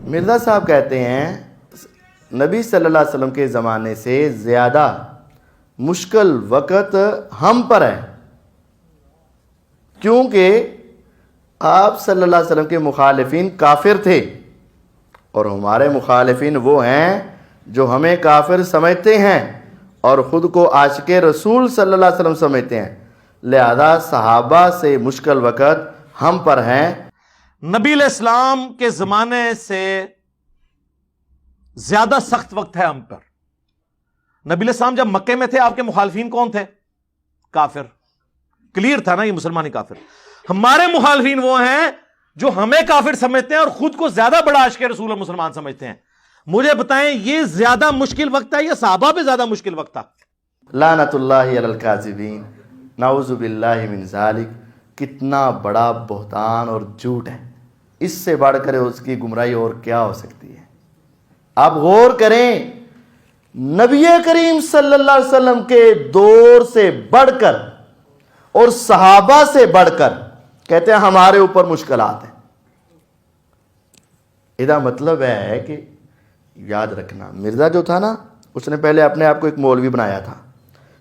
مرزا صاحب کہتے ہیں نبی صلی اللہ علیہ وسلم کے زمانے سے زیادہ مشکل وقت ہم پر ہے، کیونکہ آپ صلی اللہ علیہ وسلم کے مخالفین کافر تھے اور ہمارے مخالفین وہ ہیں جو ہمیں کافر سمجھتے ہیں اور خود کو عاشق رسول صلی اللہ علیہ وسلم سمجھتے ہیں، لہذا صحابہ سے مشکل وقت ہم پر ہیں۔ نبی علیہ السلام کے زمانے سے زیادہ سخت وقت ہے ہم پر۔ نبی علیہ السلام جب مکے میں تھے آپ کے مخالفین کون تھے؟ کافر، کلیئر تھا نا یہ مسلمانی کافر۔ ہمارے مخالفین وہ ہیں جو ہمیں کافر سمجھتے ہیں اور خود کو زیادہ بڑا عاشق رسول اور مسلمان سمجھتے ہیں۔ مجھے بتائیں یہ زیادہ مشکل وقت ہے یا صحابہ پہ زیادہ مشکل وقت تھا؟ لعنت اللہ علی الکاذبین، نعوذ باللہ من ذالک۔ کتنا بڑا بہتان اور جھوٹ ہے، اس سے بڑھ کر اس کی گمراہی اور کیا ہو سکتی ہے؟ آپ غور کریں، نبی کریم صلی اللہ علیہ وسلم کے دور سے بڑھ کر اور صحابہ سے بڑھ کر کہتے ہیں ہمارے اوپر مشکلات ہیں۔ اس مطلب ہے کہ یاد رکھنا، مرزا جو تھا نا اس نے پہلے اپنے آپ کو ایک مولوی بنایا تھا،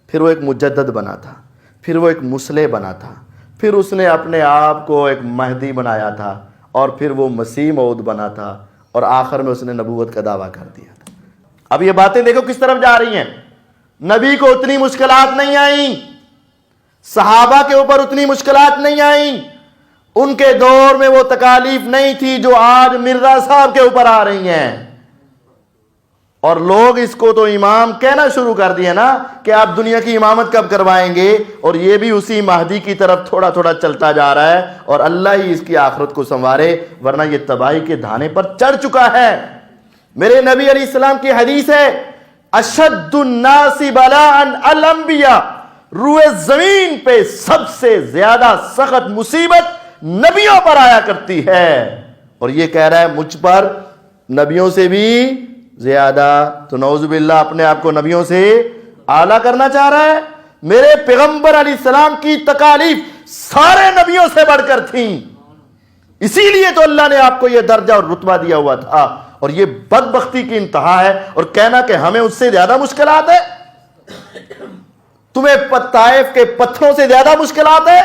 پھر وہ ایک مجدد بنا تھا، پھر وہ ایک مصلح بنا تھا، پھر اس نے اپنے آپ کو ایک مہدی بنایا تھا، اور پھر وہ مسیح موعود بنا تھا، اور آخر میں اس نے نبوت کا دعویٰ کر دیا تھا۔ اب یہ باتیں دیکھو کس طرف جا رہی ہیں۔ نبی کو اتنی مشکلات نہیں آئیں، صحابہ کے اوپر اتنی مشکلات نہیں آئیں، ان کے دور میں وہ تکالیف نہیں تھی جو آج مرزا صاحب کے اوپر آ رہی ہیں، اور لوگ اس کو تو امام کہنا شروع کر دیا نا کہ آپ دنیا کی امامت کب کروائیں گے، اور یہ بھی اسی مہدی کی طرف تھوڑا تھوڑا چلتا جا رہا ہے، اور اللہ ہی اس کی آخرت کو سنوارے، ورنہ یہ تباہی کے دھانے پر چڑھ چکا ہے۔ میرے نبی علیہ السلام کی حدیث ہے، اشد الناس بلاء الانبیاء، روئے زمین پہ سب سے زیادہ سخت مصیبت نبیوں پر آیا کرتی ہے، اور یہ کہہ رہا ہے مجھ پر نبیوں سے بھی زیادہ، تو نعوذ باللہ اپنے آپ کو نبیوں سے اعلیٰ کرنا چاہ رہا ہے۔ میرے پیغمبر علیہ السلام کی تکالیف سارے نبیوں سے بڑھ کر تھیں، اسی لیے تو اللہ نے آپ کو یہ درجہ اور رتبہ دیا ہوا تھا، اور یہ بدبختی کی انتہا ہے، اور کہنا کہ ہمیں اس سے زیادہ مشکلات ہے۔ تمہیں طائف کے پتھروں سے زیادہ مشکلات ہے؟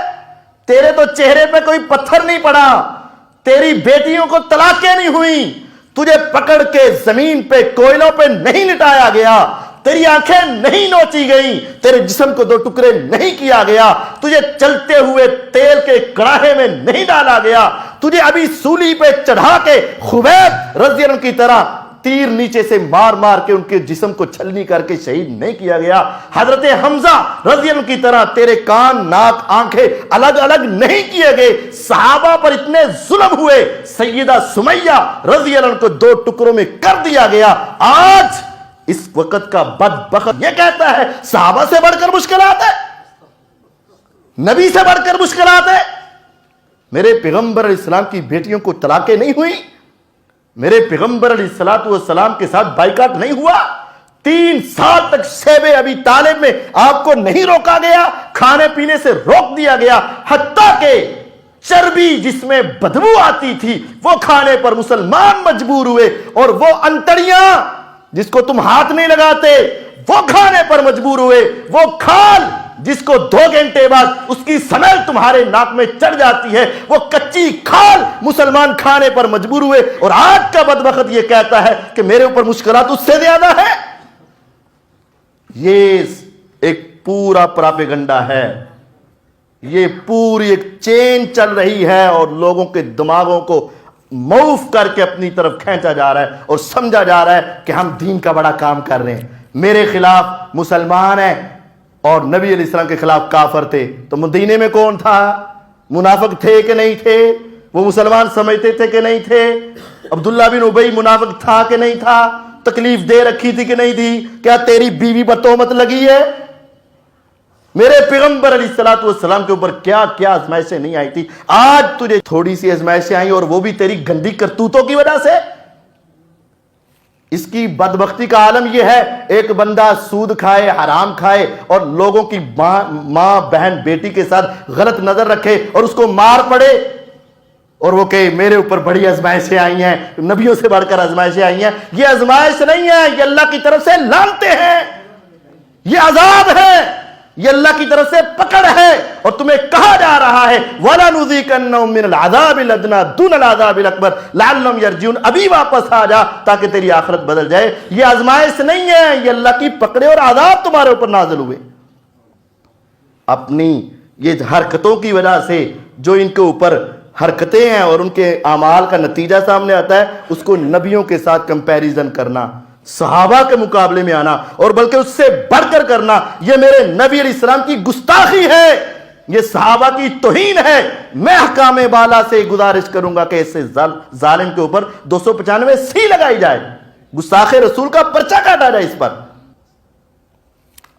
تیرے تو چہرے پہ کوئی پتھر نہیں پڑا، تیری بیٹیوں کو طلاقیں نہیں ہوئی، تجھے پکڑ کے زمین پہ کوئلوں پہ نہیں لٹایا گیا، تیری آنکھیں نہیں نوچی گئیں، تیرے جسم کو دو ٹکڑے نہیں کیا گیا، تجھے چلتے ہوئے تیل کے کڑاہے میں نہیں ڈالا گیا، تجھے ابھی سولی پہ چڑھا کے خبیب رضی اللہ عنہ کی طرح تیر نیچے سے مار مار کے ان کے جسم کو چھلنی کر کے شہید نہیں کیا گیا، حضرت حمزہ رضی اللہ عنہ کی طرح تیرے کان ناک آنکھیں الگ الگ نہیں کیے گئے، صحابہ پر اتنے ظلم ہوئے، سیدہ سمیہ رضی اللہ عنہ کو دو ٹکڑوں میں کر دیا گیا۔ آج اس وقت کا بدبخت یہ کہتا ہے صحابہ سے بڑھ کر مشکلات ہے، نبی سے بڑھ کر مشکلات ہے۔ میرے پیغمبر علیہ السلام کی بیٹیوں کو طلاقیں نہیں ہوئی، میرے پیغمبر علیہ السلام کے ساتھ بائیکاٹ نہیں ہوا، 3 سال تک شیب ابی طالب میں آپ کو نہیں روکا گیا، کھانے پینے سے روک دیا گیا، حتیٰ کہ چربی جس میں بدبو آتی تھی وہ کھانے پر مسلمان مجبور ہوئے، اور وہ انتڑیاں جس کو تم ہاتھ نہیں لگاتے وہ کھانے پر مجبور ہوئے، وہ کھال جس کو 2 گھنٹے بعد اس کی سمیل تمہارے ناک میں چڑھ جاتی ہے، وہ کچی کھال مسلمان کھانے پر مجبور ہوئے، اور آج کا بدبخت یہ کہتا ہے کہ میرے اوپر مشکلات اس سے زیادہ ہے۔ یہ ایک پورا پراپیگنڈا ہے، یہ پوری ایک چین چل رہی ہے، اور لوگوں کے دماغوں کو معوف کر کے اپنی طرف کھینچا جا رہا ہے اور سمجھا جا رہا ہے کہ ہم دین کا بڑا کام کر رہے ہیں۔ میرے خلاف مسلمان ہیں اور نبی علیہ السلام کے خلاف کافر تھے، تو مدینے میں کون تھا؟ منافق تھے کہ نہیں تھے؟ وہ مسلمان سمجھتے تھے کہ نہیں تھے؟ عبداللہ بن ابی منافق تھا کہ نہیں تھا؟ تکلیف دے رکھی تھی کہ نہیں دی؟ کیا تیری بیوی پر تہمت لگی ہے؟ میرے پیغمبر علیہ السلام کے اوپر کیا کیا آزمائشیں نہیں آئی تھی، آج تجھے تھوڑی سی آزمائشیں آئیں، اور وہ بھی تیری گندی کرتوتوں کی وجہ سے۔ اس کی بدبختی کا عالم یہ ہے، ایک بندہ سود کھائے، حرام کھائے، اور لوگوں کی ماں بہن بیٹی کے ساتھ غلط نظر رکھے اور اس کو مار پڑے، اور وہ کہ میرے اوپر بڑی آزمائشیں آئی ہیں، نبیوں سے بڑھ کر آزمائشیں آئی ہیں. یہ آزمائش نہیں ہے، یہ اللہ کی طرف سے لعنتیں ہیں، یہ عذاب ہے، یہ اللہ کی طرف سے پکڑ ہے. اور تمہیں کہا جا رہا ہے وَلَنُذِيقَنَّهُم مِّنَ الْعَذَابِ الْأَدْنَىٰ دُونَ الْعَذَابِ الْأَكْبَرِ لَعَلَّهُمْ يَرْجِعُونَ. ابھی واپس آ جا تاکہ تیری آخرت بدل جائے. یہ آزمائش نہیں ہے، یہ اللہ کی پکڑے اور عذاب تمہارے اوپر نازل ہوئے. اپنی یہ حرکتوں کی وجہ سے جو ان کے اوپر حرکتیں ہیں اور ان کے اعمال کا نتیجہ سامنے آتا ہے، اس کو نبیوں کے ساتھ کمپیریزن کرنا، صحابہ کے مقابلے میں آنا اور بلکہ اس سے بڑھ کر کرنا، یہ میرے نبی علیہ السلام کی گستاخی ہے، یہ صحابہ کی توہین ہے. میں حکام بالا سے گزارش کروں گا کہ اس سے ظالم کے اوپر 295 لگائی جائے، گستاخ رسول کا پرچہ کاٹا جائے اس پر.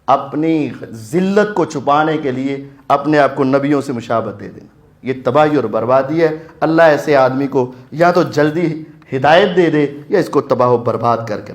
اپنی ذلت کو چھپانے کے لیے اپنے آپ کو نبیوں سے مشابہت دے دینا، یہ تباہی اور بربادی ہے. اللہ ایسے آدمی کو یا تو جلدی ہدایت دے دے یا اس کو تباہ و برباد کر کے